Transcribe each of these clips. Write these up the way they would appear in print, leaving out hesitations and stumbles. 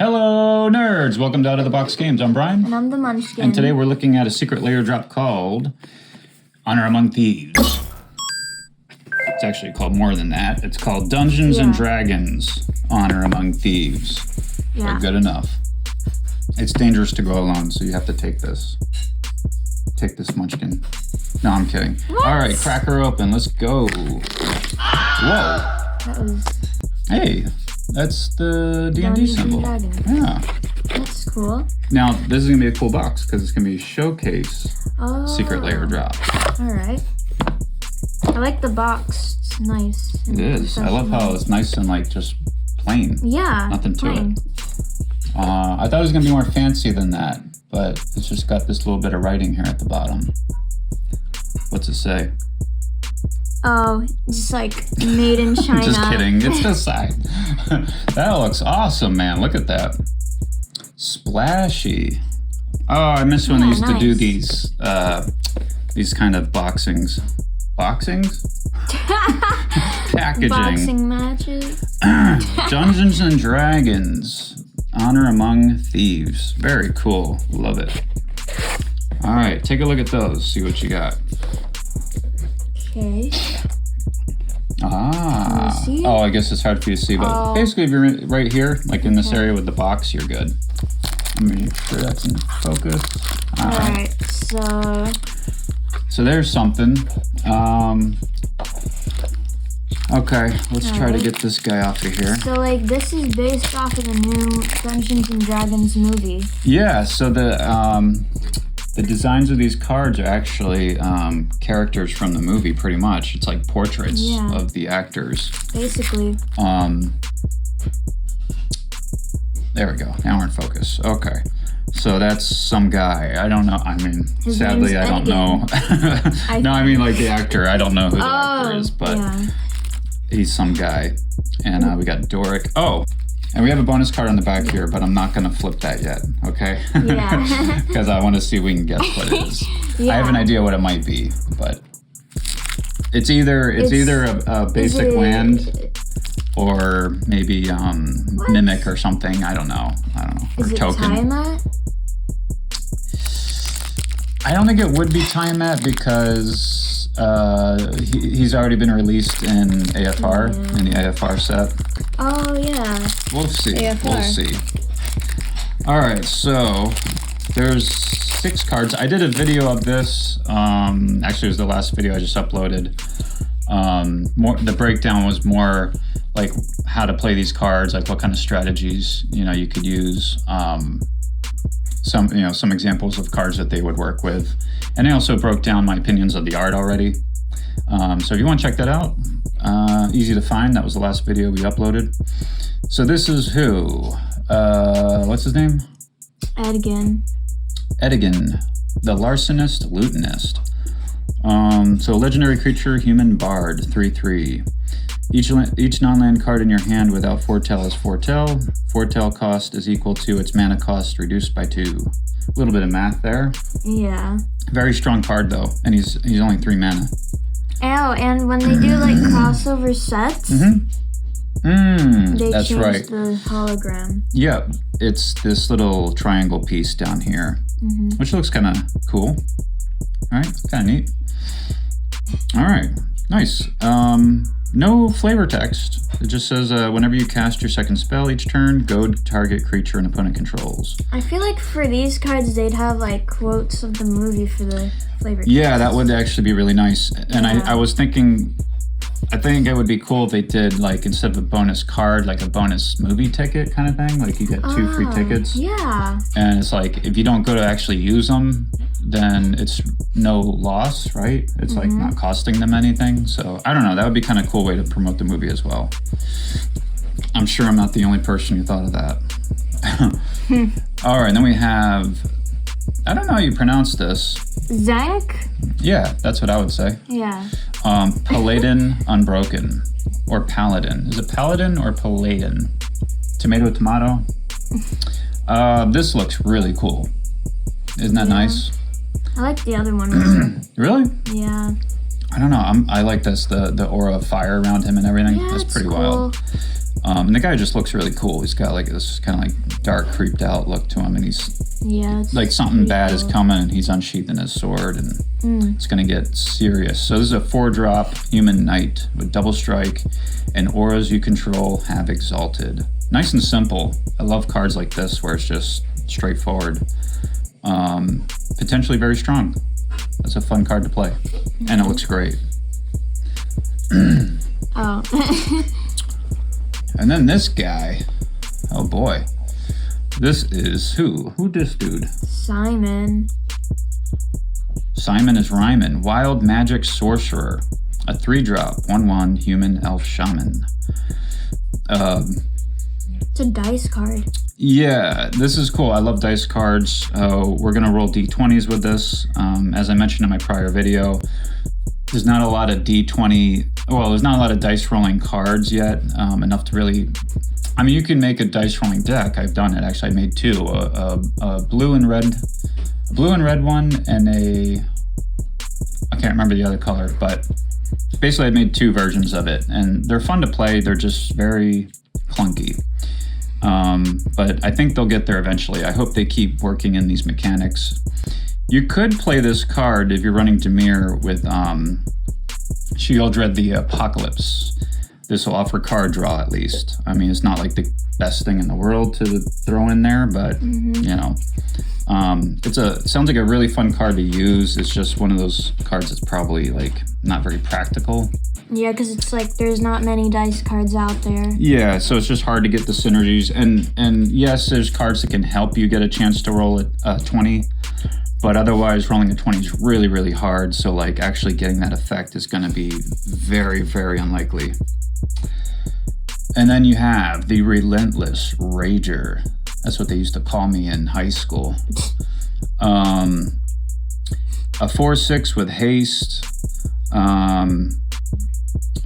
Hello, nerds! Welcome to Out of the Box Games. I'm Brian. And I'm the Munchkin. And today we're looking at a secret layer drop called Honor Among Thieves. It's actually called more than that. It's called Dungeons and Dragons Honor Among Thieves. Yeah. But good enough. It's dangerous to go alone, so you have to take this. Take this, Munchkin. No, I'm kidding. What? All right, crack her open. Let's go. Whoa. That was... Hey, that's the D&D Dungeons symbol. and Dragons. Yeah. That's cool. Now, this is going to be a cool box because it's going to be showcase secret layer drop. Alright. I like the box. It's nice. It is. I love how it's nice and like just plain. Yeah. Nothing to plain. it. I thought it was going to be more fancy than that, but it's just got this little bit of writing here at the bottom. What's it say? Oh, just like made in China. Just kidding. It's the side. That looks awesome, man. Look at that. Splashy. Oh, I miss when they used to do these kind of boxings. Boxings? Packaging. Boxing matches. Dungeons and Dragons. Honor Among Thieves. Very cool. Love it. All right, take a look at those. See what you got. Okay. Ah. Can you see? Oh, I guess it's hard for you to see, but basically if you're right here, like in this area with the box, you're good. Let me make sure that's in focus. All right. So there's something. Okay, let's try to get this guy off of here. So like this is based off of the new Dungeons and Dragons movie. Yeah, so the designs of these cards are actually characters from the movie, pretty much. It's like portraits of the actors. Basically. There we go. Now we're in focus. Okay. So that's some guy. I don't know. I mean, sadly, I don't know. No, I mean like the actor. I don't know who the actor is, but he's some guy. And we got Doric. Oh, and we have a bonus card on the back here, but I'm not going to flip that yet, okay? Yeah. Because I want to see if we can guess what it is. I have an idea what it might be, but it's either a basic land or maybe mimic or something. I don't know. Is or it token. Tiamat? I don't think it would be Tiamat because he's already been released in AFR, in the AFR set. Oh, yeah. We'll see. AFR. We'll see. All right, so there's 6 cards. I did a video of this. Actually, it was the last video I just uploaded. The breakdown was more like how to play these cards, like what kind of strategies you could use. Some examples of cards that they would work with, and I also broke down my opinions of the art already. So if you want to check that out, easy to find. That was the last video we uploaded. So this is who? What's his name? Edigan, the Larcenist Lutenist. So legendary creature, human bard, 3/3. Each non-land card in your hand without foretell is foretell. Foretell cost is equal to its mana cost reduced by 2. A little bit of math there. Yeah. Very strong card though, and he's only 3 mana. Oh, and when they do like crossover sets, they that's change right. the hologram. Yeah, it's this little triangle piece down here, which looks kind of cool. All right, kind of neat. All right, nice. No flavor text. It just says whenever you cast your second spell each turn, goad target creature an opponent controls. I feel like for these cards, they'd have like quotes of the movie for the flavor text. Yeah, that would actually be really nice. And I was thinking, I think it would be cool if they did like instead of a bonus card, like a bonus movie ticket kind of thing. Like you get 2 free tickets. Yeah. And it's like if you don't go to actually use them, then it's no loss, right? It's like not costing them anything. So I don't know. That would be kind of a cool way to promote the movie as well. I'm sure I'm not the only person who thought of that. All right, then we have, I don't know how you pronounce this. Zank? Yeah, that's what I would say. Yeah. Paladin Unbroken, or Paladin. Is it Paladin or Paladin? Tomato, tomato. This looks really cool. Isn't that nice? I like the other one better. Really? Yeah. I don't know. I like this, the aura of fire around him and everything. Yeah, That's it's pretty cool. wild. And the guy just looks really cool. He's got like this kind of like dark, creeped out look to him, and he's like something bad is coming, and he's unsheathing his sword, and it's gonna get serious. So this is a 4-drop human knight with double strike, and auras you control have exalted. Nice and simple. I love cards like this where it's just straightforward. Potentially very strong. That's a fun card to play, and it looks great. Oh. And then this guy, oh boy, this is who? Who this dude? Simon. Simon is Ryman, wild magic sorcerer, a 3-drop, 1/1 human elf shaman. It's a dice card. Yeah, this is cool. I love dice cards. We're gonna roll d20s with this. As I mentioned in my prior video, there's not a lot of there's not a lot of dice rolling cards yet, enough to really, I mean, you can make a dice rolling deck. I've done it, actually. I made 2, a blue and red one, and I can't remember the other color, but basically I made 2 versions of it, and they're fun to play. They're just very clunky. But I think they'll get there eventually. I hope they keep working in these mechanics. You could play this card if you're running Dimir with Sheoldred the Apocalypse. This will offer card draw at least. I mean, it's not like the best thing in the world to throw in there, but you know, it sounds like a really fun card to use. It's just one of those cards that's probably like not very practical. Yeah, because it's like there's not many dice cards out there. Yeah, so it's just hard to get the synergies. And yes, there's cards that can help you get a chance to roll a 20. But otherwise, rolling a 20 is really, really hard. So, like, actually getting that effect is going to be very, very unlikely. And then you have the Relentless Rager. That's what they used to call me in high school. A 4/6 with haste.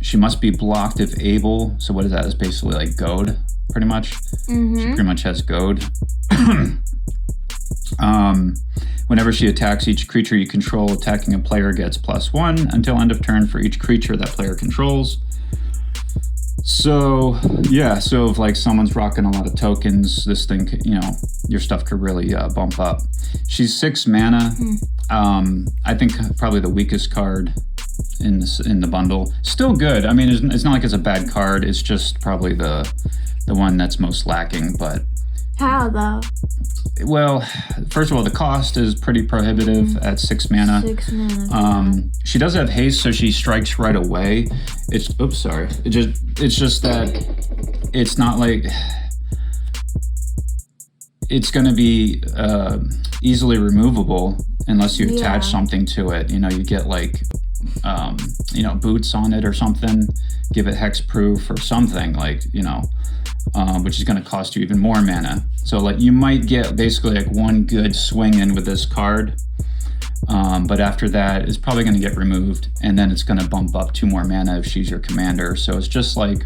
She must be blocked if able. So what is that? It's basically like goad, pretty much. She pretty much has goad. Whenever she attacks each creature you control, attacking a player gets +1 until end of turn for each creature that player controls. So, yeah, so if like someone's rocking a lot of tokens, this thing, you know, your stuff could really bump up. She's 6 mana. I think probably the weakest card in the bundle. Still good. I mean, it's not like it's a bad card. It's just probably the one that's most lacking, but... How, though? Well, first of all, the cost is pretty prohibitive at 6 mana. 6 mana. She does have haste, so she strikes right away. It's just that it's not like it's going to be easily removable unless you attach something to it. You know, you get like boots on it or something. Give it hexproof or something, like, you know. Which is going to cost you even more mana. So like you might get basically like one good swing in with this card, but after that it's probably going to get removed, and then it's going to bump up 2 more mana if she's your commander. So it's just like,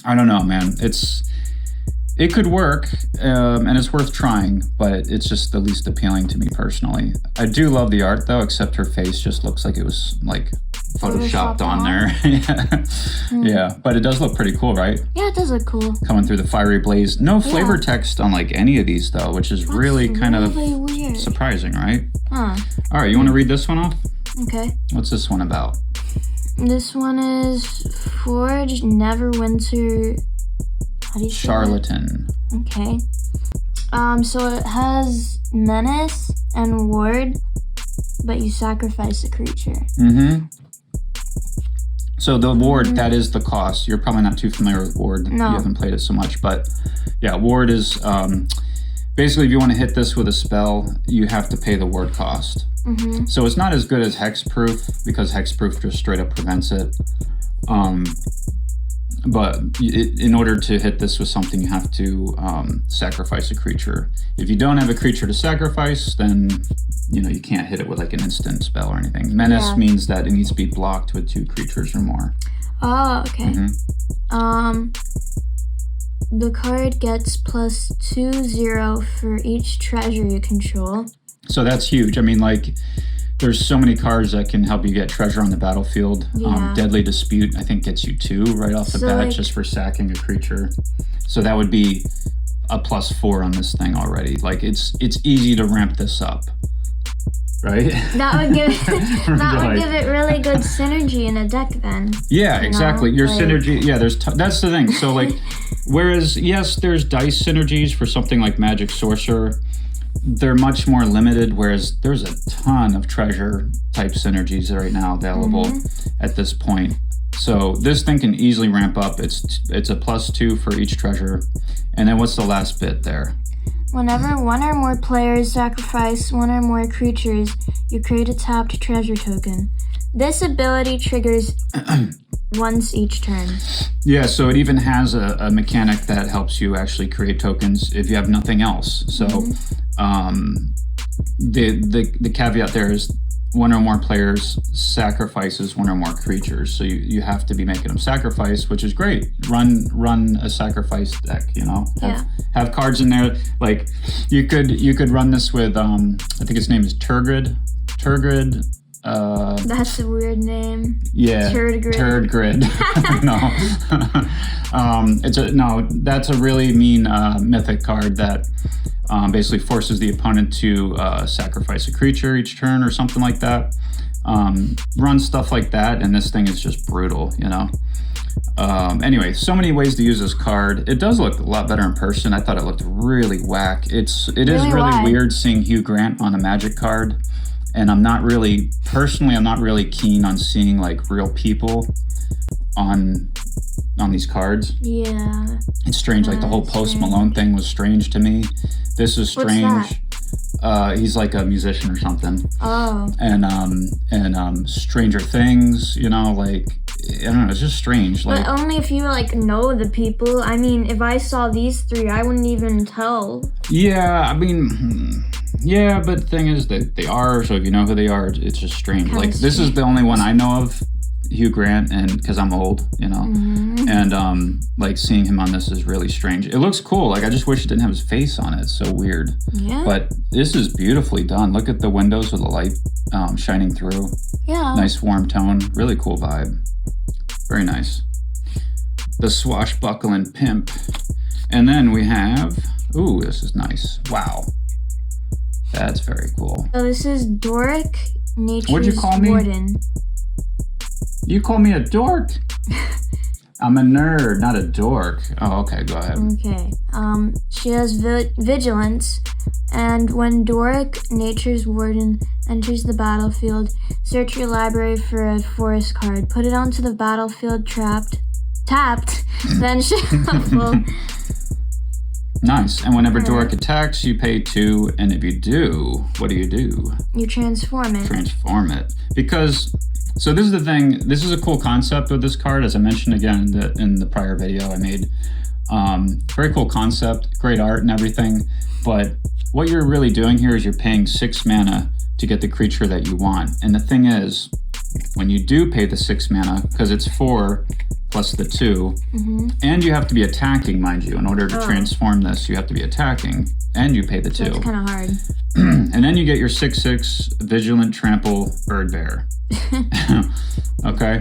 I don't know, man. It could work, and it's worth trying, but it's just the least appealing to me personally. I do love the art though, except her face just looks like it was like photoshopped on there. Yeah, but it does look pretty cool, right? Yeah, it does look cool. Coming through the fiery blaze. No flavor text on like any of these though, which is really kind of weird. Surprising, right? Huh. All right, you want to read this one off? Okay. What's this one about? This one is Forged Neverwinter. How do you say Charlatan. that? Okay. So it has Menace and Ward, but you sacrifice a creature. So the Ward, that is the cost. You're probably not too familiar with Ward. No. You haven't played it so much, but yeah, Ward is basically if you want to hit this with a spell, you have to pay the Ward cost. So it's not as good as Hexproof, because Hexproof just straight up prevents it. But in order to hit this with something, you have to sacrifice a creature. If you don't have a creature to sacrifice, then you can't hit it with like an instant spell or anything. Menace means that it needs to be blocked with 2 creatures or more. Oh, okay. The card gets +2/0 for each treasure you control. So that's huge. I mean, like, there's so many cards that can help you get treasure on the battlefield. Yeah. Deadly Dispute, I think, gets you 2 right off the bat, just for sacking a creature. So that would be a +4 on this thing already. Like, it's easy to ramp this up, right? That would give it really good synergy in a deck then. Yeah, exactly. Your synergy, yeah, that's the thing. So, like, whereas, yes, there's dice synergies for something like Magic Sorcerer, they're much more limited, whereas there's a ton of treasure type synergies right now available at this point. So this thing can easily ramp up. It's a +2 for each treasure. And then what's the last bit there? Whenever one or more players sacrifice one or more creatures, you create a tapped treasure token. This ability triggers once each turn. Yeah, so it even has a mechanic that helps you actually create tokens if you have nothing else. So the caveat there is one or more players sacrifices one or more creatures. So you have to be making them sacrifice, which is great. Run a sacrifice deck, you know? Have cards in there. Like, you could run this with, I think his name is Turgid. That's a weird name. Yeah. Turdgrid. No. That's a really mean mythic card that basically forces the opponent to sacrifice a creature each turn or something like that. Run stuff like that, and this thing is just brutal, you know? Anyway, so many ways to use this card. It does look a lot better in person. I thought it looked really whack. It is really weird seeing Hugh Grant on a Magic card. And I'm not really keen on seeing like real people on these cards. Yeah. It's strange. Like the whole Post Malone thing was strange to me. This is strange. What's that? He's like a musician or something. Oh. And Stranger Things, you know, like, I don't know, it's just strange. Like, but only if you like know the people. I mean, if I saw these 3, I wouldn't even tell. Yeah, I mean, yeah, but the thing is that they are, so if you know who they are, it's just strange. Like, this is the only one I know of, Hugh Grant, and because I'm old, you know, and like seeing him on this is really strange. It looks cool. Like, I just wish it didn't have his face on it. It's so weird. Yeah. But this is beautifully done. Look at the windows with the light shining through. Yeah. Nice warm tone. Really cool vibe. Very nice. The swashbuckling pimp. And then we have, ooh, this is nice. Wow. That's very cool. So this is Doric, Nature's What'd you call me? Warden. You call me a dork? I'm a nerd, not a dork. Oh, okay, go ahead. Okay. She has vigilance, and when Doric, Nature's Warden, enters the battlefield, search your library for a forest card. Put it onto the battlefield tapped, then shuffle. Nice. And whenever Doric attacks, you pay 2, and if you do, what do? You transform it. Transform it. Because, so this is the thing, this is a cool concept with this card, as I mentioned again in the prior video I made. Very cool concept, great art and everything, but what you're really doing here is you're paying 6 mana to get the creature that you want. And the thing is, when you do pay the 6 mana, because it's 4 plus the 2, and you have to be attacking, mind you. In order to transform this, you have to be attacking, and you pay the 2. That's kind of hard. And then you get your 6/6 Vigilant Trample Bird Bear. Okay?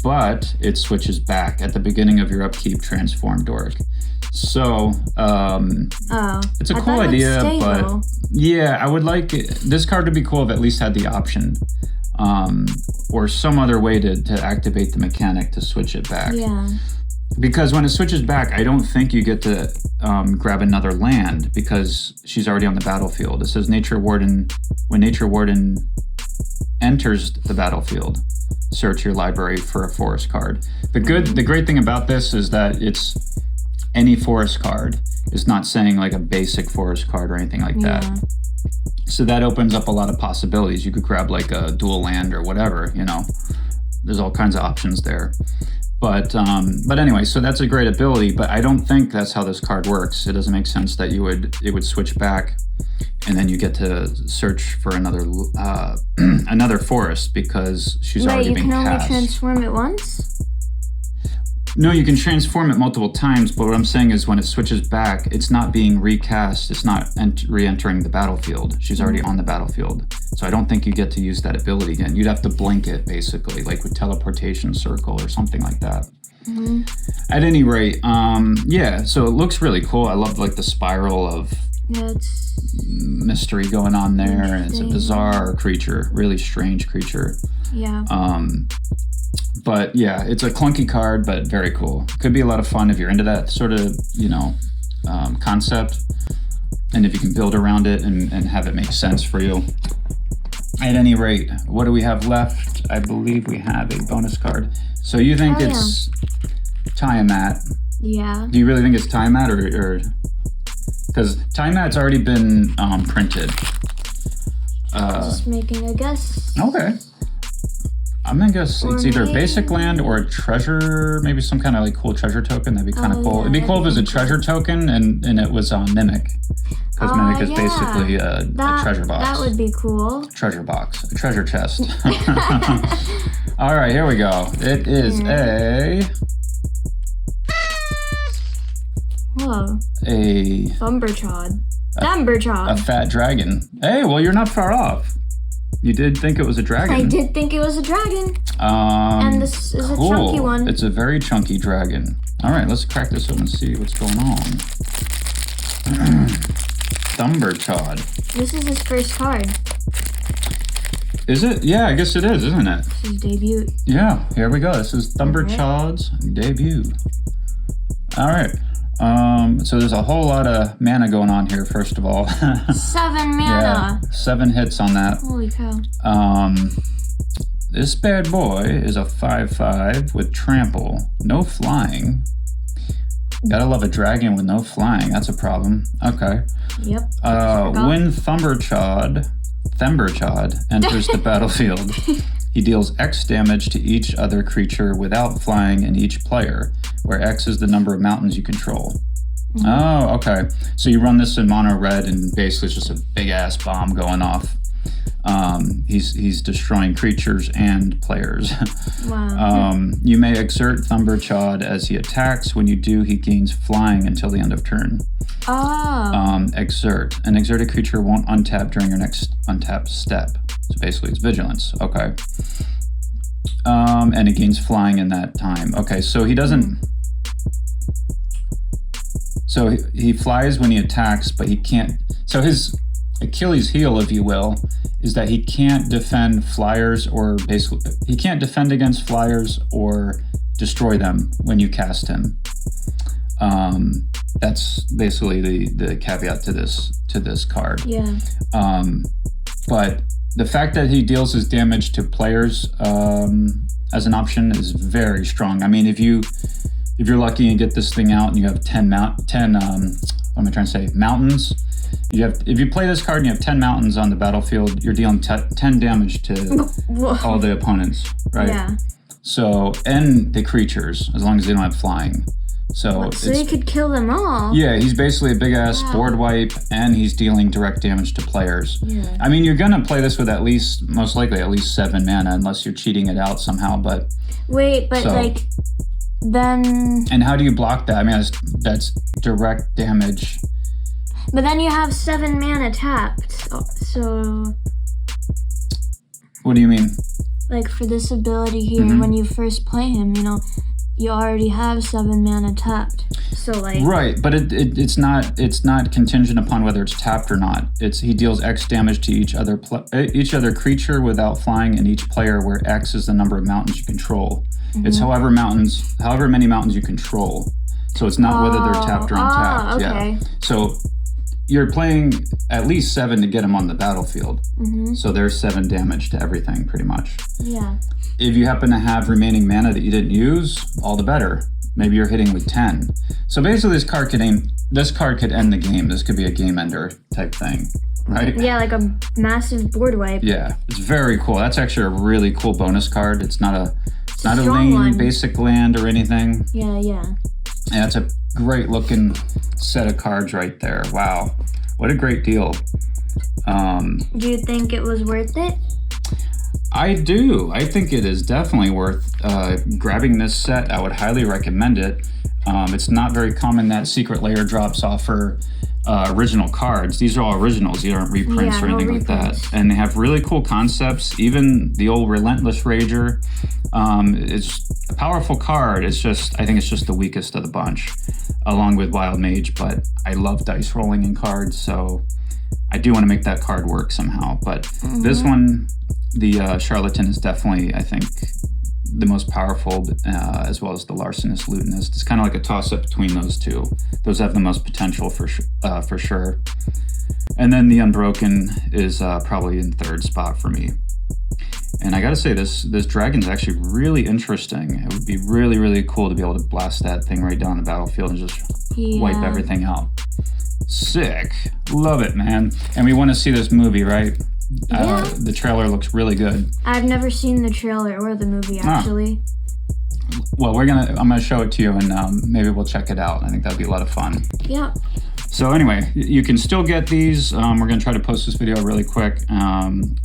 But it switches back at the beginning of your upkeep, transform Doric. So, it's a cool idea, but yeah, I would like this card to be cool if it at least had the option. Or some other way to activate the mechanic to switch it back. Yeah. Because when it switches back, I don't think you get to grab another land because she's already on the battlefield. It says Nature Warden, when Nature Warden enters the battlefield, search your library for a forest card. The great thing about this is that it's any forest card. It's not saying like a basic forest card or anything like that. So that opens up a lot of possibilities. You could grab like a dual land or whatever, you know. There's all kinds of options there. But anyway, so that's a great ability, but I don't think that's how this card works. It doesn't make sense that it would switch back and then you get to search for another another forest because she's already been cast. You can only transform it once? No, you can transform it multiple times, but what I'm saying is when it switches back, it's not being recast, it's not re-entering the battlefield. She's already on the battlefield. So I don't think you get to use that ability again. You'd have to blink it, basically, like with teleportation circle or something like that. Mm-hmm. At any rate, yeah, so it looks really cool. I love like the spiral of mystery going on there, and it's a bizarre creature, really strange creature. Yeah. But yeah, it's a clunky card, but very cool. Could be a lot of fun if you're into that sort of, concept, and if you can build around it and have it make sense for you. At any rate, what do we have left? I believe we have a bonus card. So you think it's Tiamat? Yeah. Do you really think it's Tiamat, or because Tiamat's already been printed? Just making a guess. Okay. I'm gonna guess it's either a basic land or a treasure, maybe some kind of like cool treasure token. That'd be kind of cool. Yeah, It'd be cool if it was a treasure token and it was Mimic, because Mimic is basically a treasure box. That would be cool. Treasure box, a treasure chest. All right, here we go. It is a Thumberchod. Thumberchod. A fat dragon. Hey, well, you're not far off. You did think it was a dragon. I did think it was a dragon. And this is cool. a chunky one. It's a very chunky dragon. All right, let's crack this open and see what's going on. Thumberchod. This is his first card. Is it? Yeah, I guess it is, isn't it? This is debut. Yeah, here we go. This is Thumberchod's debut. All right. So there's a whole lot of mana going on here, first of all. 7 mana. Yeah, 7 hits on that. Holy cow. This bad boy is a 5/5 with trample. No flying. Gotta love a dragon with no flying. That's a problem. Okay. Yep. When Thumberchod enters the battlefield, he deals X damage to each other creature without flying in each player, where X is the number of mountains you control. Mm-hmm. Oh, okay. So you run this in mono red, and basically it's just a big ass bomb going off. He's destroying creatures and players. Wow. You may exert Thumberchod as he attacks. When you do, he gains flying until the end of turn. Oh. Exert. An exerted creature won't untap during your next untap step. So basically it's vigilance. Okay. And it gains flying in that time. Okay, so he doesn't... So he flies when he attacks, but he can't... So his Achilles heel, if you will, is that he can't defend flyers, or basically... He can't defend against flyers or destroy them when you cast him. That's basically the caveat to this card. Yeah. But the fact that he deals his damage to players as an option is very strong. I mean, if you're lucky and get this thing out and you have 10 mountains. If you play this card and you have 10 mountains on the battlefield, you're dealing 10 damage to all the opponents, right? Yeah. So, and the creatures, as long as they don't have flying. So he could kill them all. Yeah, he's basically a big ass board wipe, and he's dealing direct damage to players. Yeah. I mean, you're gonna play this with most likely at least 7 mana, unless you're cheating it out somehow. But wait, but then. And how do you block that? I mean, that's direct damage. But then you have 7 mana tapped, so. What do you mean? Like for this ability here, when you first play him, you already have 7 mana tapped. So right, but it's not contingent upon whether it's tapped or not. He deals X damage to each other creature without flying, and each player, where X is the number of mountains you control. Mm-hmm. It's however many mountains you control. So it's not whether they're tapped or untapped. Okay. Yeah. So you're playing at least 7 to get him on the battlefield. Mm-hmm. So there's 7 damage to everything, pretty much. Yeah. If you happen to have remaining mana that you didn't use, all the better. Maybe you're hitting with 10. So basically this card could end the game. This could be a game ender type thing, right? Yeah, like a massive board wipe. Yeah, it's very cool. That's actually a really cool bonus card. It's not a lane basic land or anything. Yeah. Yeah, it's a great looking set of cards right there. Wow, what a great deal. Do you think it was worth it? I do. I think it is definitely worth grabbing this set. I would highly recommend it. It's not very common that Secret Lair drops offer original cards. These are all originals. These aren't reprints or anything like that. And they have really cool concepts. Even the old Relentless Rager, it's a powerful card. It's just, I think it's just the weakest of the bunch, along with Wild Mage. But I love dice rolling in cards, so I do want to make that card work somehow. But this one, the Charlatan, is definitely, I think, the most powerful, as well as the Larcenist Lutenist. It's kind of like a toss-up between those two. Those have the most potential for sure. And then the Unbroken is probably in third spot for me. And I gotta say, this dragon's actually really interesting. It would be really, really cool to be able to blast that thing right down the battlefield and just wipe everything out. Sick. Love it, man. And we want to see this movie, right? Yeah. The trailer looks really good. I've never seen the trailer or the movie, actually. Well, I'm gonna show it to you, and maybe we'll check it out. I think that'd be a lot of fun. Yeah. So anyway, you can still get these. We're gonna try to post this video really quick, and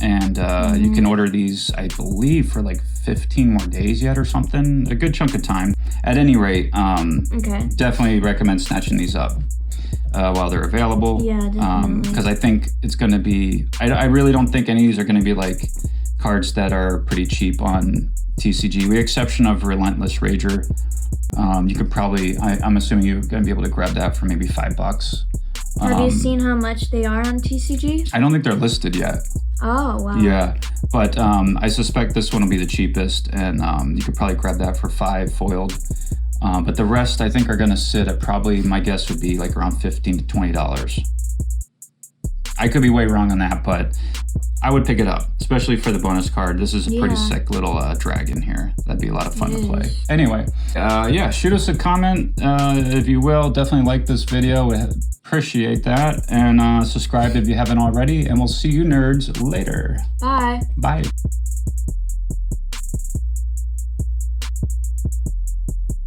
you can order these, I believe, for like 15 more days yet or something. A good chunk of time. At any rate, definitely recommend snatching these up while they're available. Yeah, definitely. Because I think it's gonna be. I really don't think any of these are gonna be like cards that are pretty cheap on TCG, with the exception of Relentless Rager. You could probably, I'm assuming you're going to be able to grab that for maybe $5. Have you seen how much they are on TCG? I don't think they're listed yet. Oh, wow. Yeah, but I suspect this one will be the cheapest, and you could probably grab that for $5 foiled. But the rest, I think, are going to sit at probably, my guess would be like around $15 to $20. I could be way wrong on that, but I would pick it up, especially for the bonus card. This is a pretty sick little dragon here. That'd be a lot of fun to play. Anyway, shoot us a comment if you will. Definitely like this video. We appreciate that. And subscribe if you haven't already. And we'll see you nerds later. Bye. Bye.